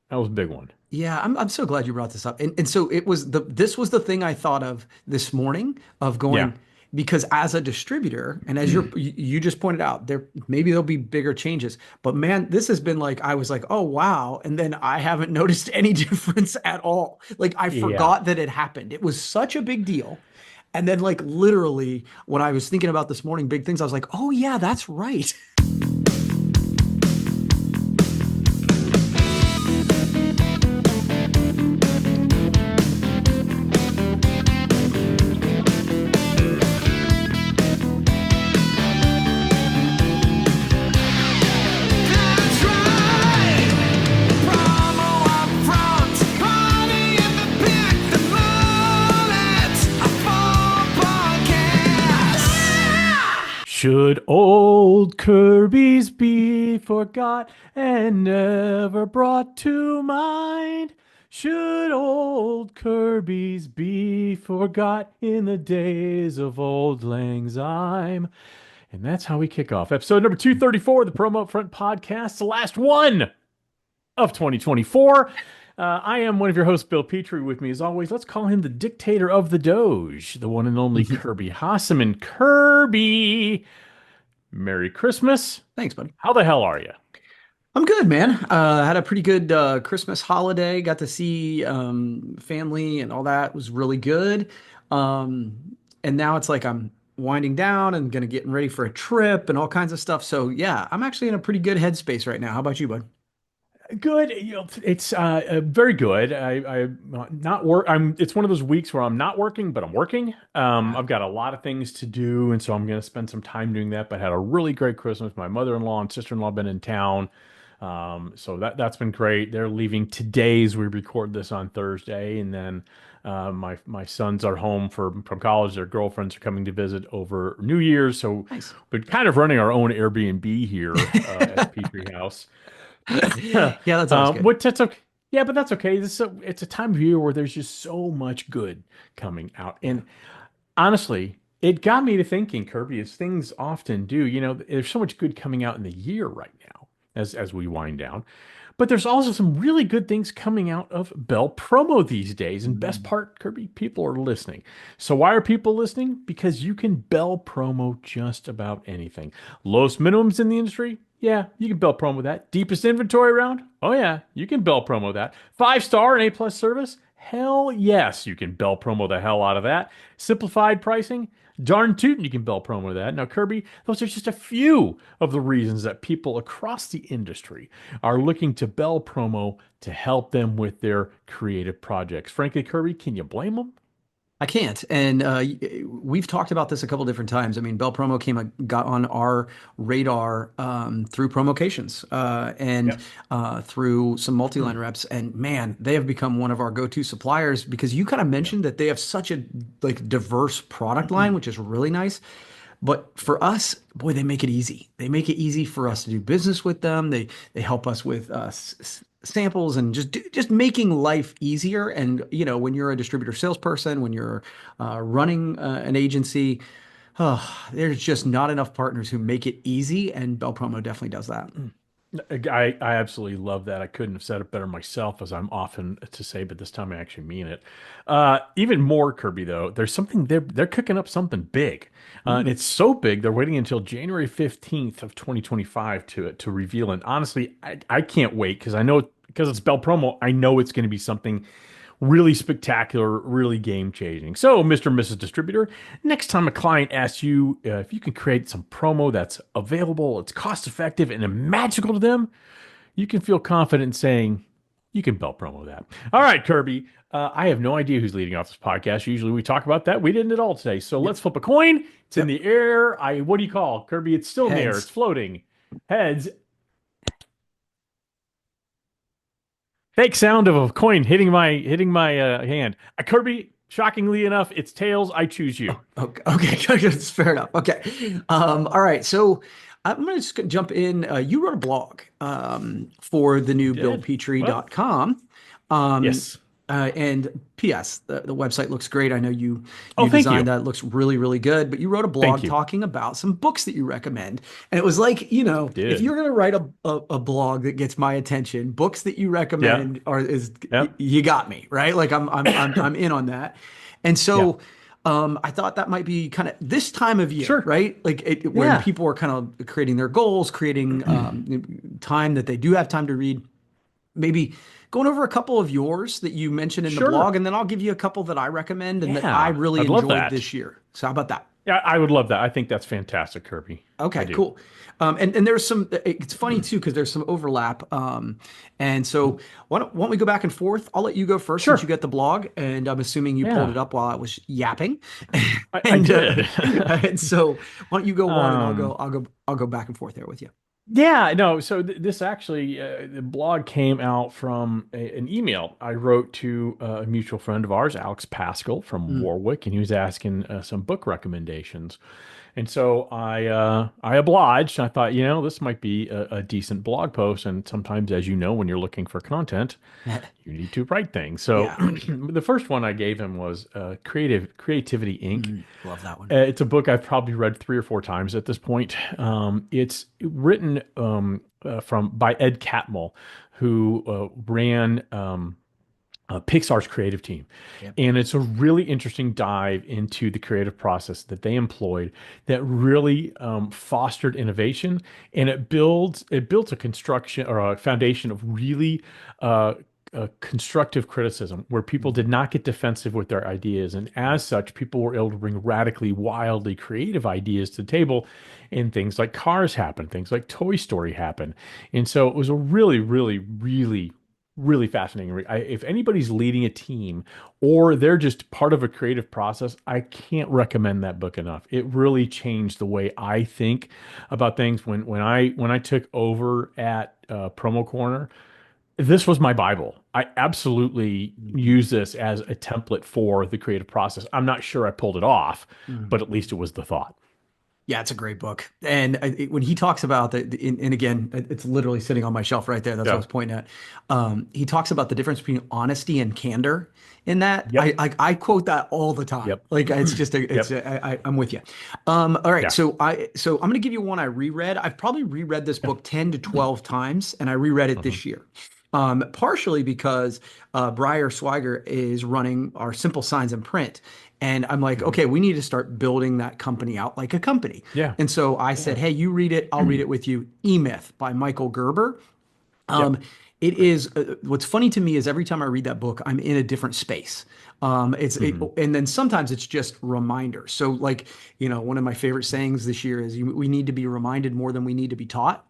That was a big one. Yeah, I'm so glad you brought this up. And so this was the thing I thought of this morning of Yeah. going because as a distributor and as you just pointed out, there'll be bigger changes. But man, this has been like I was like, "Oh wow." And then I haven't noticed any difference at all. Like I Yeah. forgot that it happened. It was such a big deal. And then like literally when I was thinking about this morning big things, I was like, "Oh yeah, that's right." That's right. Promo UPFront. Party in the pit. The mullet. A full podcast. Should old Kirby's be forgot and never brought to mind? Should old Kirby's be forgot in the days of old Lang Syne? And that's how we kick off episode number 234 of the Promo Upfront podcast, the last one of 2024. I am one of your hosts, Bill Petrie. With me, as always, let's call him the dictator of the Doge, the one and only Kirby Hasseman. Kirby, Merry Christmas. Thanks, buddy. How the hell are you? I'm good, man. Had a pretty good Christmas holiday. Got to see family and all that. Was really good. And now it's like I'm winding down and gonna getting ready for a trip and all kinds of stuff. So yeah, I'm actually in a pretty good headspace right now. How about you, bud? Good. It's very good. Not work. I'm. It's one of those weeks where I'm not working, but I'm working. Yeah. I've got a lot of things to do, and so I'm going to spend some time doing that. But had a really great Christmas. My mother-in-law and sister-in-law been in town, so that's been great. They're leaving today as we record this on Thursday, and then my sons are home from college. Their girlfriends are coming to visit over New Year's, so Nice. we're kind of running our own Airbnb here at the Petrie house. Yeah, that's always good. What that's okay. Yeah, but that's okay. It's a time of year where there's just so much good coming out. Yeah. And honestly, it got me to thinking, Kirby, as things often do, there's so much good coming out in the year right now as we wind down. But there's also some really good things coming out of Bell Promo these days. And best Mm. part, Kirby, people are listening. So why are people listening? Because you can Bell Promo just about anything. Lowest minimums in the industry? Yeah, you can Bell Promo that. Deepest inventory around? Oh yeah, you can Bell Promo that. 5-star and A+ service? Hell yes, you can Bell Promo the hell out of that. Simplified pricing? Darn tootin' you can Bell Promo that. Now, Kirby, those are just a few of the reasons that people across the industry are looking to Bell Promo to help them with their creative projects. Frankly, Kirby, can you blame them? I can't. And we've talked about this a couple different times. I mean, Bell Promo got on our radar through Promocations and Yep. through some multi-line reps. And man, they have become one of our go-to suppliers because you kind of Yep. mentioned that they have such a like diverse product line, which is really nice. But for us, boy, they make it easy. They make it easy for us to do business with them. They help us with samples and just making life easier. And you know, when you're a distributor salesperson, when you're running an agency, there's just not enough partners who make it easy. And Bell Promo definitely does that. I absolutely love that. I couldn't have said it better myself, as I'm often to say, but this time I actually mean it. Even more, Kirby, though, there's something they're cooking up something big, and Ooh. it's so big they're waiting until January 15th of 2025 to reveal. And honestly, I can't wait because I know because it's Bell Promo, I know it's going to be something really spectacular, really game changing. So, Mr. and Mrs. Distributor, next time a client asks you if you can create some promo that's available, it's cost effective, and magical to them, you can feel confident in saying, you can Bell Promo that. All right, Kirby. I have no idea who's leading off this podcast. Usually we talk about that. We didn't at all today. So Yep. let's flip a coin. It's in Yep. the air. What do you call Kirby? It's still in the air. It's Heads. floating. Heads. Fake sound of a coin hitting my hand. Kirby, shockingly enough, it's tails. I choose you. Oh, okay. Okay. That's fair enough. Okay. All right. So I'm going to just jump in. You wrote a blog for the I new did. Well, buildpetrie.com. Um, yes. And P.S. The website looks great. I know Oh, you thank designed you. that. It looks really, really good. But you wrote a Thank blog you. talking about some books that you recommend. And it was like, if Did. you're gonna write a blog that gets my attention, books that you Yeah. recommend are is Yeah. you got me, right? Like I'm in on that. And Yeah. so I thought that might be kind of this time of year, Sure. right? Like when Yeah. people are kind of creating their goals, creating time that they do have time to read, maybe going over a couple of yours that you mentioned in the blog, Sure. and then I'll give you a couple that I recommend and that I Yeah. really I'd love enjoyed that. this year. So how about that? Yeah, I would love that. I think that's fantastic, Kirby. I Okay, do. cool. And there's some. It's funny too because there's some overlap. And so why don't we go back and forth? I'll let you go first since you Sure. got the blog, and I'm assuming you pulled Yeah. it up while I was yapping. I and did. and so why don't you go one, and um, I'll go back and forth there with you. Yeah, no. So this actually, the blog came out from an email I wrote to a mutual friend of ours, Alex Pascal from Mm, Warwick, and he was asking some book recommendations. And so I obliged. I thought, this might be a decent blog post. And sometimes, as you know, when you're looking for content, you need to write things. So yeah, the first one I gave him was Creativity Inc. love that one. It's a book I've probably read 3 or 4 times at this point. It's written from by Ed Catmull, who ran Pixar's creative team. Yep. And it's a really interesting dive into the creative process that they employed that really fostered innovation, and it built a construction or a foundation of really constructive criticism where people Mm, did not get defensive with their ideas. And as yep. such, people were able to bring radically, wildly creative ideas to the table. And things like Cars happen, things like Toy Story happen. And so it was a really, really, really, really fascinating read. If anybody's leading a team or they're just part of a creative process, I can't recommend that book enough. It really changed the way I think about things. When I took over at Promo Corner, this was my Bible. I absolutely Mhm. use this as a template for the creative process. I'm not sure I pulled it off, but at least it was the thought. Yeah, it's a great book. And when he talks about and again, it's literally sitting on my shelf right there. That's what I Yeah. was pointing at. He talks about the difference between honesty and candor in that. Yep. I quote that all the time. Yep. Like it's just Yep. I'm with you. All right. Yeah. So I'm going to give you one I reread. I've probably reread this Yeah. book 10 to 12 times, and I reread it Mhm. this year. Partially because Briar Swiger is running our Simple Signs and Print. And I'm like, Mhm. okay, we need to start building that company out like a company. Yeah. And so I Yeah. said, hey, you read it, I'll read it with you. E-Myth by Michael Gerber. Yep. Um, it Great. is what's funny to me is every time I read that book, I'm in a different space. Hmm. And then sometimes it's just reminders. So like, one of my favorite sayings this year is we need to be reminded more than we need to be taught.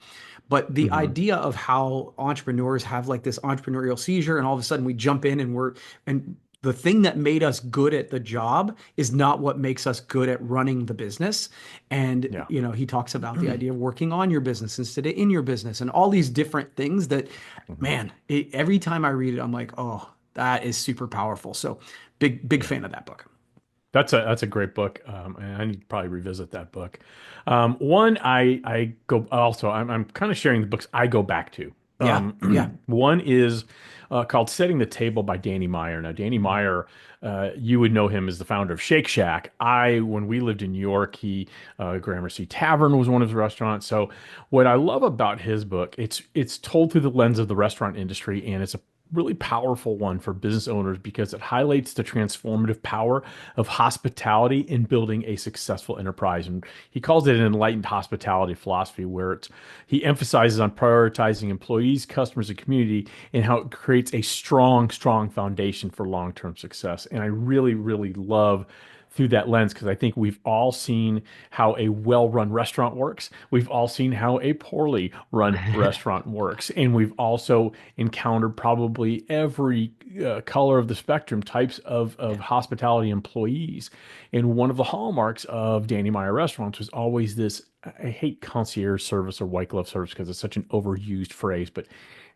But the Hmm. idea of how entrepreneurs have like this entrepreneurial seizure and all of a sudden we jump in and the thing that made us good at the job is not what makes us good at running the business. And, Yeah. he talks about the idea of working on your business instead of in your business and all these different things that, Hmm. man, every time I read it, I'm like, oh, that is super powerful. So big Yeah. fan of that book. That's a great book, and I need to probably revisit that book. One I go also. I'm kind of sharing the books I go back to. Yeah. Yeah. One is called "Setting the Table" by Danny Meyer. Now, Danny Mhm. Meyer, you would know him as the founder of Shake Shack. When we lived in New York, Gramercy Tavern was one of his restaurants. So, what I love about his book, it's told through the lens of the restaurant industry, and it's a really powerful one for business owners because it highlights the transformative power of hospitality in building a successful enterprise. And he calls it an enlightened hospitality philosophy, where he emphasizes on prioritizing employees, customers, and community, and how it creates a strong, strong foundation for long-term success. And I really, really love through that lens because I think we've all seen how a well-run restaurant works. We've all seen how a poorly run restaurant works, and we've also encountered probably every color of the spectrum, types of Yeah. hospitality employees. And one of the hallmarks of Danny Meyer restaurants was always this. I hate concierge service or white glove service because it's such an overused phrase, but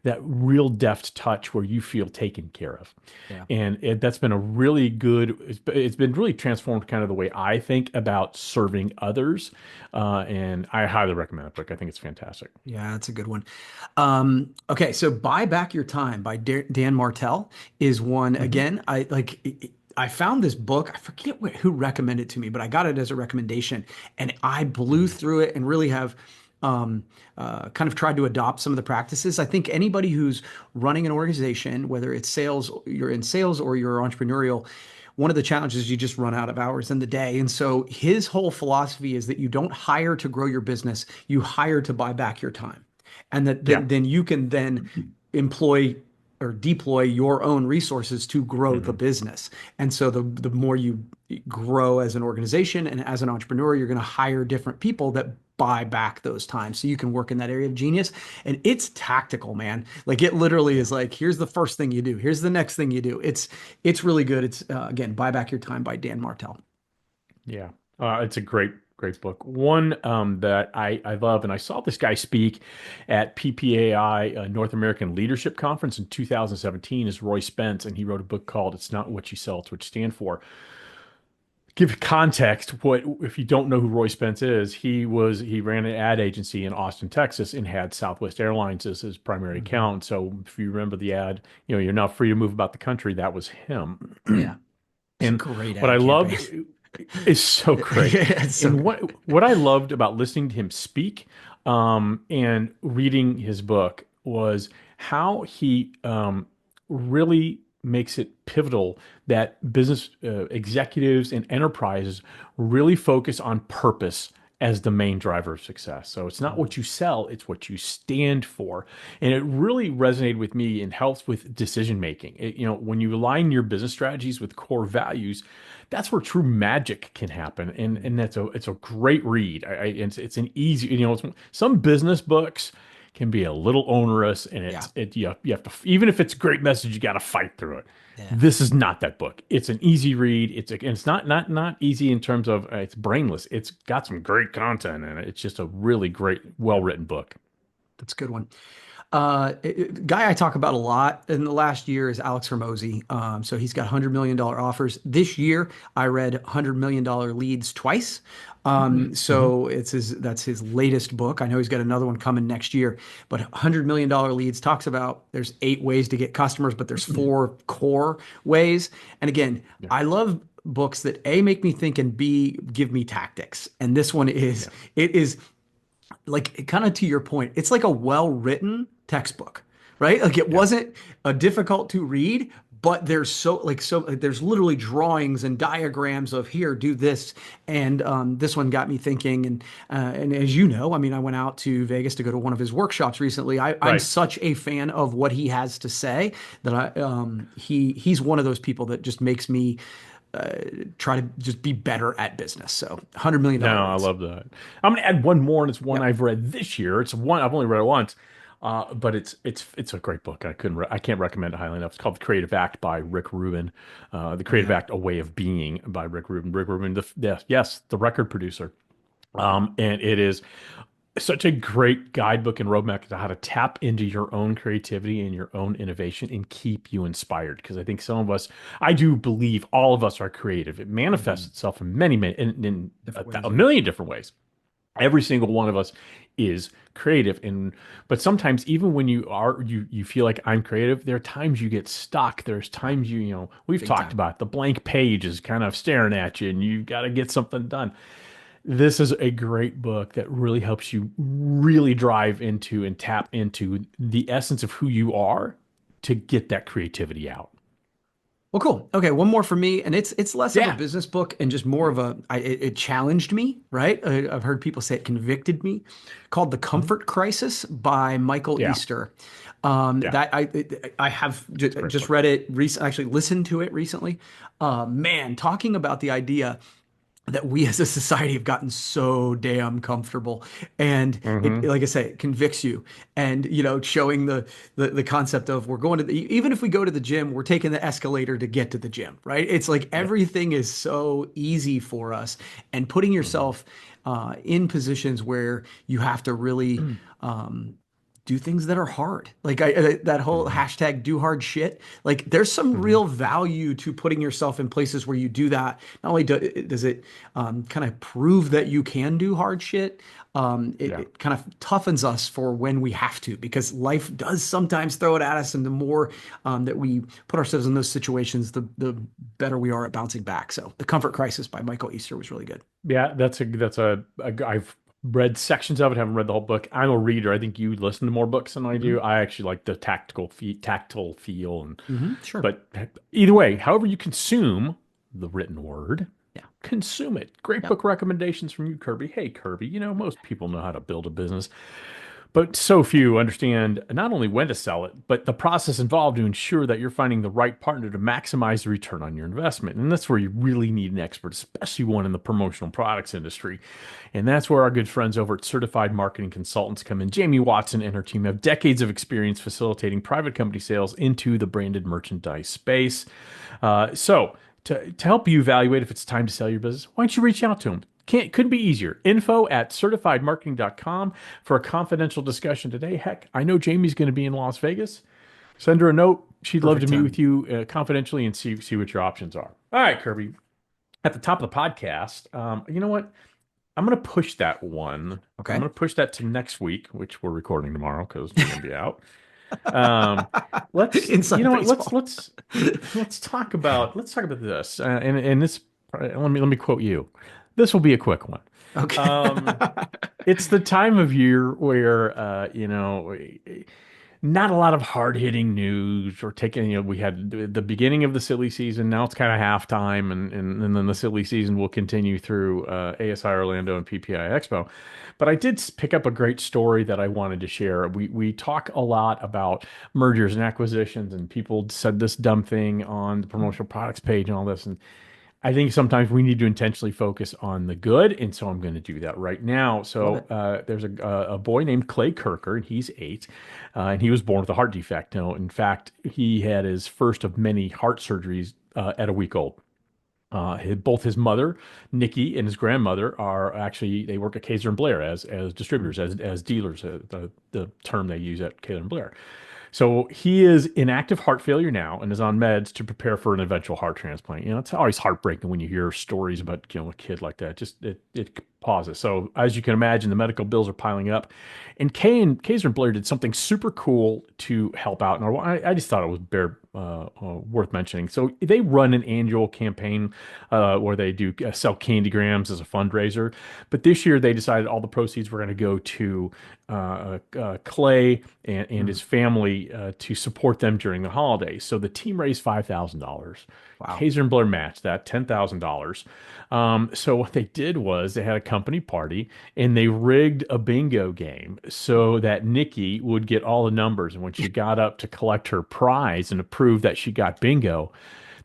that real deft touch where you feel taken care of. Yeah. And that's been a really good, it's been really transformed kind of the way I think about serving others. And I highly recommend that book. I think it's fantastic. Yeah, that's a good one. Okay, so Buy Back Your Time by Dan Martell is one. Hmm. Again, I found this book. I forget who recommended it to me, but I got it as a recommendation, and I blew through it and really have kind of tried to adopt some of the practices. I think anybody who's running an organization, whether it's sales, you're in sales or you're entrepreneurial, one of the challenges is you just run out of hours in the day. And so his whole philosophy is that you don't hire to grow your business, you hire to buy back your time. And that Yeah. then you can then employ or deploy your own resources to grow the Hmm. business. And so the more you grow as an organization and as an entrepreneur, you're going to hire different people that buy back those times so you can work in that area of genius. And it's tactical, man. Like it literally Yeah. is like, here's the first thing you do, here's the next thing you do. It's really good. It's again, Buy Back Your Time by Dan Martell. Yeah, it's a great book. One that I love, and I saw this guy speak at PPAI North American Leadership Conference in 2017 is Roy Spence, and he wrote a book called "It's Not What You Sell, It's What You Stand For." Give context, what if you don't know who Roy Spence is? He ran an ad agency in Austin, Texas, and had Southwest Airlines as his primary Mhm. account. So if you remember the ad, you're now free to move about the country. That was him. Yeah, it's a And great what I ad loved campaign. is so great. Yeah, it's so And good. what I loved about listening to him speak and reading his book was how he really makes it pivotal that business executives and enterprises really focus on purpose as the main driver of success. So it's not what you sell, it's what you stand for. And it really resonated with me and helps with decision making. When you align your business strategies with core values, that's where true magic can happen. And it's a great read. It's an easy, some business books can be a little onerous and Yeah, you have to, even if it's a great message, you got to fight through it. yeah. This is not that book. It's an easy read. It's not easy in terms of it's brainless. It's got some great content in it. It's just a really great, well written book. That's a good one. Guy I talk about a lot in the last year is Alex Hormozy. So he's got $100 million offers. This year, I read $100 million leads twice. Hmm. So that's his latest book. I know he's got another one coming next year, but $100 million leads talks about there's 8 ways to get customers, but there's 4 core ways. And again, Yeah, I love books that A, make me think, and B, give me tactics. And this one yeah, it is like kind of to your point, it's like a well-written textbook, right? Like it yeah. wasn't a difficult to read, but there's literally drawings and diagrams of here, do this, and this one got me thinking. And as you know, I mean, I went out to Vegas to go to one of his workshops recently. I'm Right. such a fan of what he has to say that he's one of those people that just makes me try to just be better at business. So $100 million No, I leads. love that. I'm gonna add one more, and it's one Yep. I've read this year. It's one I've only read it once, but it's a great book. I can't recommend it highly enough. It's called The Creative Act by Rick Rubin. The Oh Creative yeah. Act: A Way of Being by Rick Rubin. Rick Rubin, yes, the record producer. And it is such a great guidebook and roadmap to how to tap into your own creativity and your own innovation and keep you inspired. Because I think some of us, I do believe all of us are creative. It manifests Mhm. itself in many, many, in Different a ways. Yeah. million different ways. Every single one of us is creative, and but sometimes even when you feel like I'm creative, there are times you get stuck. There's Yeah. times we've Big talked time. about the blank page is kind of staring at you, and you've got to get something done. This is a great book that really helps you really drive into and tap into the essence of who you are to get that creativity out. Well, cool. Okay, one more for me, and it's less of a Yeah. business book and just more of it challenged me, right? I've heard people say it convicted me, called The Mhm. Comfort Crisis by Michael Yeah. Easter. Yeah. That I have It's a great just book. read it recently, actually listened to it recently. Man, talking about the idea that we as a society have gotten so damn comfortable, and it, Hmm. like I say, it convicts you. And showing the concept of we're going to even if we go to the gym, we're taking the escalator to get to the gym, right? It's like Yeah. everything is so easy for us, and putting Hmm. yourself in positions where you have to really do things that are hard. Like that whole hashtag do hard shit. Like there's some Mhm. real value to putting yourself in places where you do that. Not only does it kind of prove that you can do hard shit, Yeah. it kind of toughens us for when we have to, because life does sometimes throw it at us. And the more that we put ourselves in those situations, the better we are at bouncing back. So The Comfort Crisis by Michael Easter was really good. Yeah, I've read sections of it, haven't read the whole book. I'm a reader. I think you listen to more books than I do. Hmm. I actually like the tactile feel and Sure. but either way, however you consume the written word, Yeah. consume it. Great Yep. book recommendations from you, Kirby. Hey, Kirby, most people know how to build a business. But so few understand not only when to sell it, but the process involved to ensure that you're finding the right partner to maximize the return on your investment. And that's where you really need an expert, especially one in the promotional products industry. And that's where our good friends over at Certified Marketing Consultants come in. Jamie Watson and her team have decades of experience facilitating private company sales into the branded merchandise space. To help you evaluate if it's time to sell your business, why don't you reach out to them? Couldn't be easier. Info at certifiedmarketing.com for a confidential discussion today. Heck, I know Jamie's going to be in Las Vegas. Send her a note. She'd love to Perfect meet with timing. you confidentially and see what your options are. All right, Kirby. At the top of the podcast, you know what? I'm going to push that one. I'm Okay. going to push that to next week, which we're recording tomorrow because we're going to be out. Um, you Inside know what? baseball. Let's talk about this. And this, let me quote you. This will be a quick one. Okay. Um, it's the time of year where, not a lot of hard hitting news or taking, we had the beginning of the silly season. Now it's kind of halftime, and then the silly season will continue through ASI Orlando and PPI Expo. But I did pick up a great story that I wanted to share. We talk a lot about mergers and acquisitions, and people said this dumb thing on the promotional products page and all this. And I think sometimes we need to intentionally focus on the good, and so I'm going to do that right now. Love So it. there's a boy named Clay Kirker, and he's 8, and he was born with a heart defect. In fact, he had his first of many heart surgeries at a week old. Both his mother, Nikki, and his grandmother are actually they work at Kaeser Blair as distributors, as dealers, the term they use at Kaeser Blair. So he is in active heart failure now and is on meds to prepare for an eventual heart transplant. It's always heartbreaking when you hear stories about, a kid like that. Just it pauses. So as you can imagine, the medical bills are piling up. And Kay and Kaiser and Blair did something super cool to help out. And I just thought it was worth mentioning. So they run an annual campaign where they do sell candygrams as a fundraiser. But this year they decided all the proceeds were going to go to Clay and Mm. his family to support them during the holidays. So the team raised $5,000. Wow. Kaiser and Blair matched that $10,000. So what they did was they had a company party and they rigged a bingo game so that Nikki would get all the numbers. And when she got up to collect her prize and to prove that she got bingo,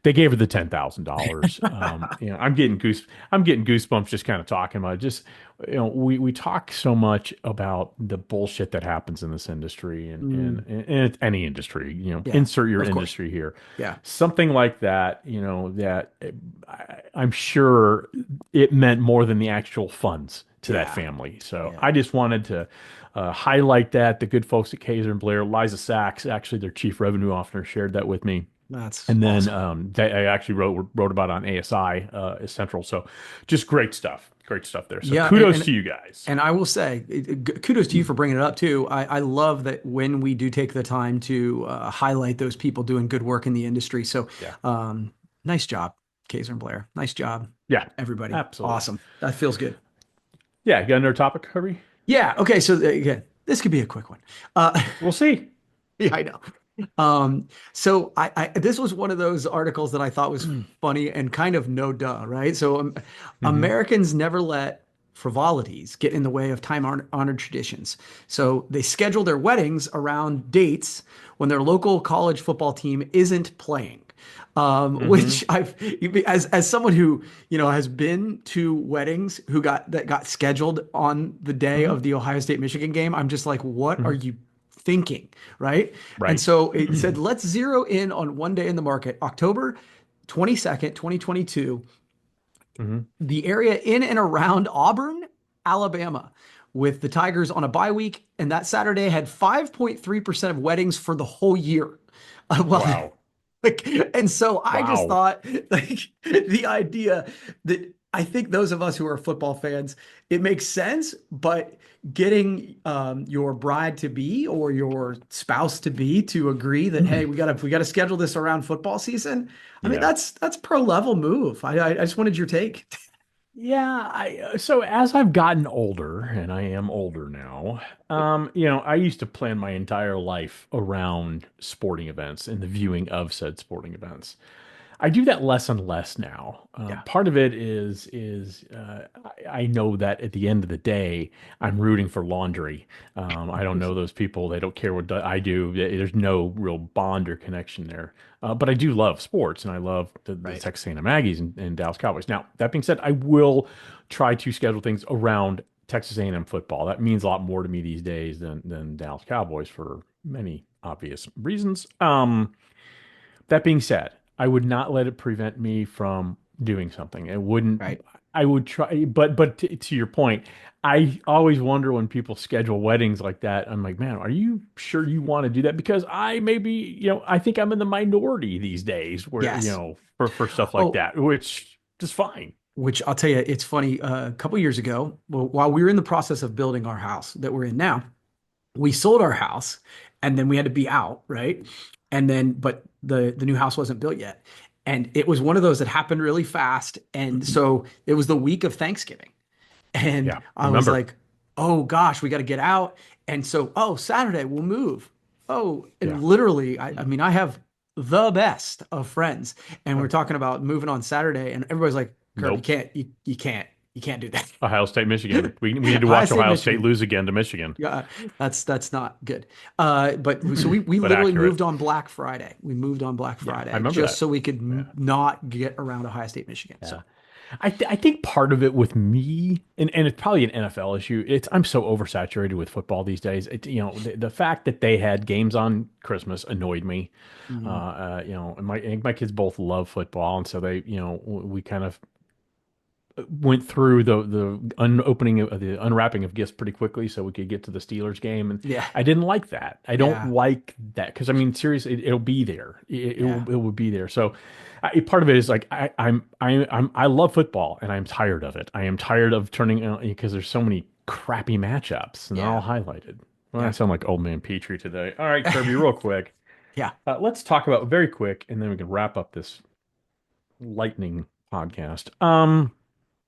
they gave her the $10,000. I'm getting goosebumps just kind of talking about it. Just we talk so much about the bullshit that happens in this industry and it's any industry. Yeah, Insert your of course. industry here. Yeah. Something like that. That I'm sure it meant more than the actual funds to that Yeah. family. So Yeah. I just wanted to highlight that. The good folks at Kaiser and Blair, Liza Sachs, actually their chief revenue officer, shared that with me. That's And then awesome. I actually wrote about it on ASI Central. So just great stuff. Great stuff there. So Yeah, kudos to you guys. and I will say, kudos to you for bringing it up too. I love that when we do take the time to highlight those people doing good work in the industry. So, Yeah. nice job, Kaiser and Blair. Nice job, Yeah. everybody. Absolutely. Awesome. That feels good. Yeah. You got another topic, Kirby? Yeah. Okay. So again, this could be a quick one. We'll see. Yeah, I know. So this was one of those articles that I thought was funny and kind of no duh, right? So Hmm. Americans never let frivolities get in the way of time-honored traditions. So they schedule their weddings around dates when their local college football team isn't playing. Hmm. Which as someone who has been to weddings that got scheduled on the day Hmm. of the Ohio State Michigan game, I'm just like, what are Hmm. you thinking, right? And Right. so it said, let's zero in on one day in the market, October 22nd, 2022, Hmm. the area in and around Auburn, Alabama, with the Tigers on a bye week, and that Saturday had 5.3% of weddings for the whole year. Well, Wow. like, and so I just Wow. thought, like, the idea that I think those of us who are football fans, it makes sense, but getting your bride to be or your spouse to be to agree that, hey, we gotta schedule this around football season. I mean, Yeah. that's pro level move. I just wanted your take. Yeah, so as I've gotten older, and I am older now, I used to plan my entire life around sporting events and the viewing of said sporting events. I do that less and less now. Yeah. Part of it is I know that at the end of the day, I'm rooting for laundry. I don't know those people. They don't care what I do. There's no real bond or connection there. But I do love sports, and I love the Right. Texas A&M Aggies and Dallas Cowboys. Now, that being said, I will try to schedule things around Texas A&M football. That means a lot more to me these days than Dallas Cowboys for many obvious reasons. That being said, I would not let it prevent me from doing something. It wouldn't. Right. I would try, but to your point, I always wonder when people schedule weddings like that. I'm like, man, are you sure you want to do that? Because I maybe, I think I'm in the minority these days where, Yes. for stuff like Oh, that, which is fine. which I'll tell you, it's funny. A couple years ago, well, while we were in the process of building our house that we're in now, we sold our house and then we had to be out, right? And then, but the new house wasn't built yet. And it was one of those that happened really fast. And so it was the week of Thanksgiving. And Yeah, I was remember. like, oh gosh, we got to get out. And so, oh, Saturday we'll move. Oh, and Yeah. literally, I mean, I have the best of friends, and we're talking about moving on Saturday, and everybody's like, Kirby, Nope. you can't do that. Ohio State, Michigan. We need to Ohio watch State, Ohio State Michigan. lose again to Michigan, Yeah, that's not good. But so we but literally accurate. moved on Black Friday. We moved on Black Yeah, I Friday remember just that. so we could Yeah. not get around Ohio State, Michigan. Yeah. So I think part of it with me, and it's probably an NFL issue. I'm so oversaturated with football these days. The fact that they had games on Christmas annoyed me. mhm. And I think my kids both love football, and so we kind of went through the unopening of the unwrapping of gifts pretty quickly so we could get to the Steelers game, and Yeah, I didn't like that. I don't yeah, like that because I mean seriously, it'll be there. yeah, It will be there. So part of it is like I love football and I'm tired of it. I am tired of turning because there's so many crappy matchups and they're all yeah, highlighted. Well, I yeah, sound like old man Petrie today. All right, Kirby, real quick. yeah. Let's talk about very quick, and then we can wrap up this lightning podcast.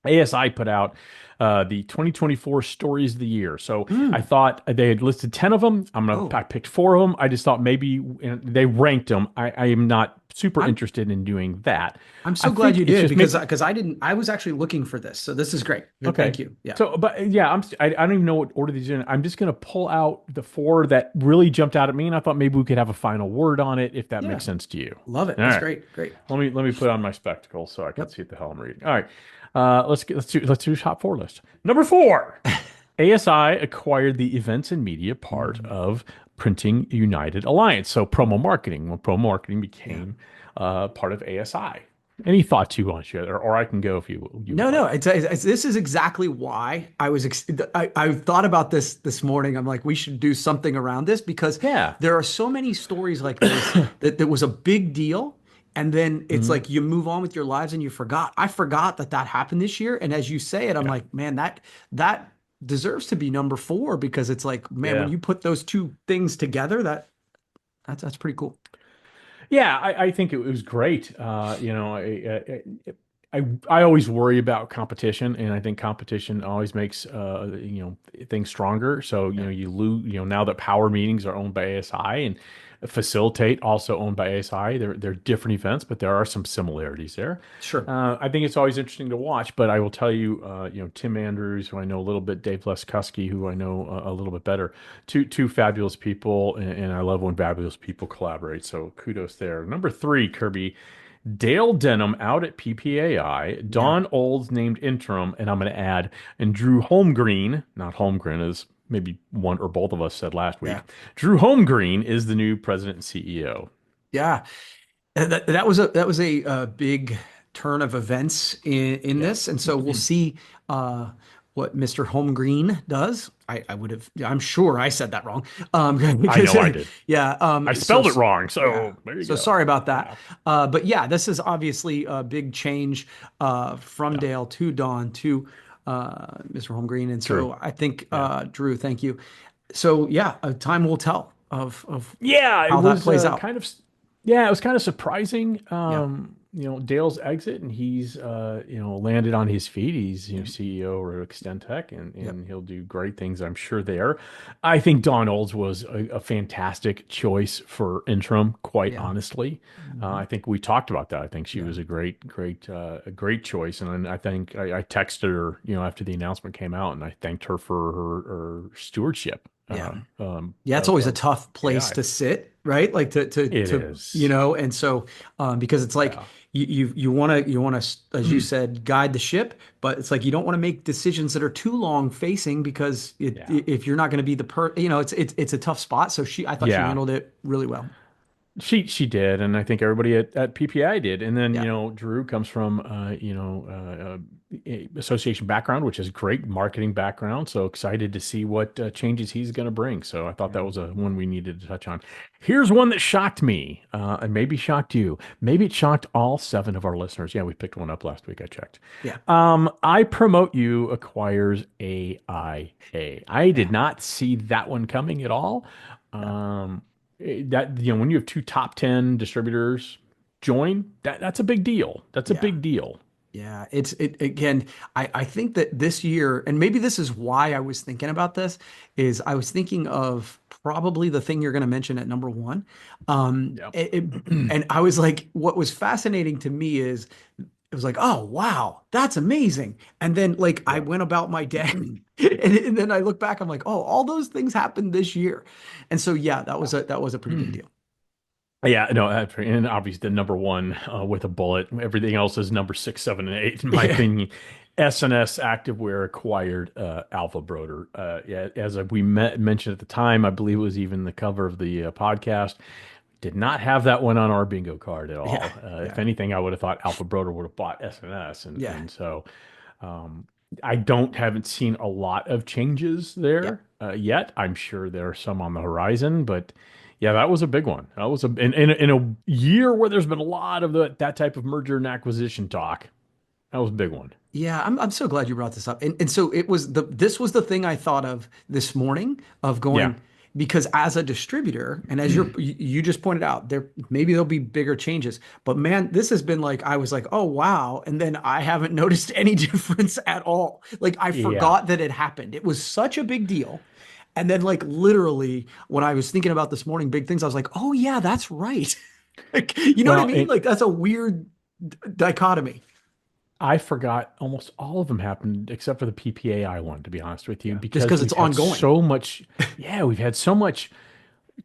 ASI put out the 2024 stories of the year. So I Mm. thought they had listed 10 of them. Oh, I picked four of them. I just thought maybe they ranked them. I am not super I'm interested in doing that. I'm I so glad think you it's did just because I was actually looking for this. So this is great. Good, okay. thank you. Yeah, So, but yeah, I don't even know what order these are in. I'm just going to pull out the four that really jumped out at me. And I thought maybe we could have a final word on it if that yeah, makes sense to you. love it. All That's right. great, great. Let me put on my spectacles so I can Yep. see what the hell I'm reading. All right. Let's do top four list. Number four. ASI acquired the events and media part Mhm. of Printing United Alliance. So promo marketing, when promo marketing Yeah. became part of ASI. Any thoughts you want to share, or I can go if you would No, no, like. this is exactly why I thought about this morning. I'm like, we should do something around this because Yeah. there are so many stories like this that was a big deal. And then it's Mhm. like you move on with your lives and you forgot. I forgot that happened this year. And as you say it, I'm Yeah. like, man, that deserves to be number four because it's like, man, when Yeah. you put those two things together, that's pretty cool. Yeah, I think it was great. I always worry about competition, and I think competition always makes things stronger. So Yeah, you lose. Now that power meetings are owned by ASI and facilitate also owned by ASI, they're different events, but there are some similarities there. sure. I think it's always interesting to watch, but I will tell you, Tim Andrews, who I know a little bit, Dave Leskuski, who I know a little bit better, two fabulous people, and I love when fabulous people collaborate. So kudos there. Number three, Kirby, Dale Denham out at PPAI, Yeah, Don Olds named interim, and I'm going to add, and Drew Holmgreen, not Holmgren, as maybe one or both of us said last week. yeah, Drew Holmgreen is the new president and CEO. yeah. And that was a big turn of events in Yeah. this, and so we'll see. what Mr. Holmgreen does. I would have, I'm sure I said that wrong. I Because, know I did. yeah. I spelled it wrong, Yeah. so there you So go. sorry about that. Yeah, But yeah, this is obviously a big change from yeah, Dale to Don to Mr. Holmgreen. And true. so I think, Yeah. Drew, thank you. So yeah, time will tell of Yeah, it how that was plays out. kind of, yeah, it was kind of surprising. Yeah. Dale's exit, and he's landed on his feet. He's Yeah. CEO or Extentech, Yep. and he'll do great things, I'm sure. There, I think Don Olds was a fantastic choice for interim. Quite Yeah. honestly, Mhm. I think we talked about that. I think she Yeah. was a great choice, and I think I texted her, after the announcement came out, and I thanked her for her stewardship. Yeah. Yeah, it's always a Of tough place AI. to sit, right? Like It to is. and so because it's like Yeah. you want to as you said guide the ship, but it's like you don't want to make decisions that are too long facing because Yeah. if you're not going to be the it's a tough spot. So I thought she Yeah. handled it really well. She did, and I think everybody at PPI did. And then, Yeah. Drew comes from association background, which is great marketing background. So excited to see what changes he's going to bring. So I thought Yeah. that was a one we needed to touch on. Here's one that shocked me, and maybe shocked you. Maybe it shocked all 7 of our listeners. Yeah, we picked one up last week. I checked. Yeah. I Promote You acquires AIA. I Yeah. did not see that one coming at all. Yeah. That when you have 2 top 10 distributors join, that's a big deal. That's a Yeah. big deal. Yeah, it again. I think that this year, and maybe this is why I was thinking about this, is I was thinking of probably the thing you're going to mention at number one. Yeah. And I was like, what was fascinating to me is it was like, oh wow, that's amazing. And then like I Yeah. went about my day, and then I look back, I'm like, oh, all those things happened this year, and so yeah, that was a pretty big deal. Yeah, no, and obviously the number one with a bullet. Everything else is number 6, 7, and 8, in my Yeah, opinion. SNS Activewear acquired Alpha Broder. Yeah, as we mentioned at the time, I believe it was even the cover of the podcast. Did not have that one on our bingo card at yeah, all. If yeah, anything, I would have thought Alpha Broder would have bought SNS, yeah, and so um, I haven't seen a lot of changes yeah. there yet. I'm sure there are some on the horizon, but yeah, that was a big one. That was in a year where there's been a lot of that type of merger and acquisition talk. That was a big one. Yeah, I'm so glad you brought this up. And so this was the thing I thought of this morning of Yeah, going because as a distributor and as you just pointed out, there'll be bigger changes. But man, this has been like I was like, "Oh wow." And then I haven't noticed any difference at all. Like I yeah. forgot that it happened. It was such a big deal. And then like literally when I was thinking about this morning big things, I was like, "Oh yeah, that's right." Like, you know what I Well, mean? Like that's a weird dichotomy. I forgot almost all of them happened except for the PPAI one, to be honest with you, Yeah. Just because because it's we've had ongoing. so much. Yeah, we've had so much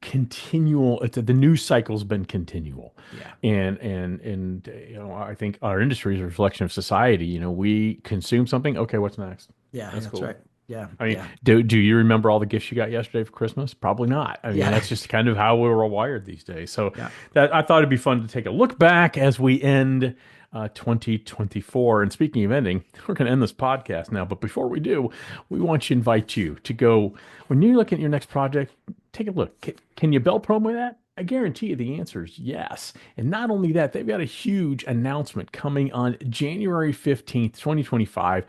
continual. The news cycle's been continual, Yeah. and I think our industry is a reflection of society. We consume something. Okay, what's next? Yeah, That's that's cool. right. Yeah, I mean, yeah, do you remember all the gifts you got yesterday for Christmas? Probably not. I mean, yeah, that's just kind of how we were wired these days. So yeah, that I thought it'd be fun to take a look back as we end 2024. And speaking of ending, we're going to end this podcast now. But before we do, we want to invite you to go when you look at your next project. Take a look. Can you bell promo that? I guarantee you the answer is yes. And not only that, they've got a huge announcement coming on January 15th, 2025.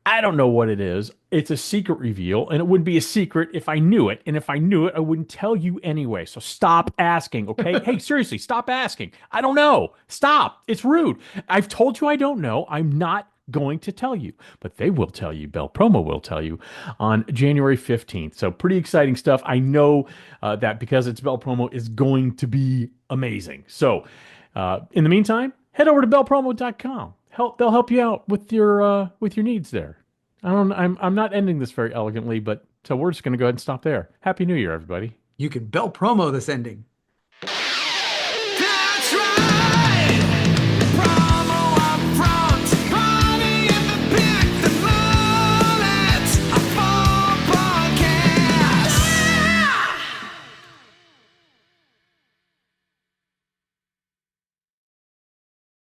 I don't know what it is. It's a secret reveal, and it wouldn't be a secret if I knew it. And if I knew it, I wouldn't tell you anyway. So stop asking, okay? Hey, seriously, stop asking. I don't know. Stop. It's rude. I've told you I don't know. I'm not going to tell you, but they will tell you. Bell Promo will tell you on January 15th. So pretty exciting stuff. I know that because it's Bell Promo is going to be amazing. So in the meantime, head over to bellpromo.com. They'll help you out with your needs there. I'm not ending this very elegantly, but so we're just going to go ahead and stop there. Happy New Year, everybody. you can bell promo this ending.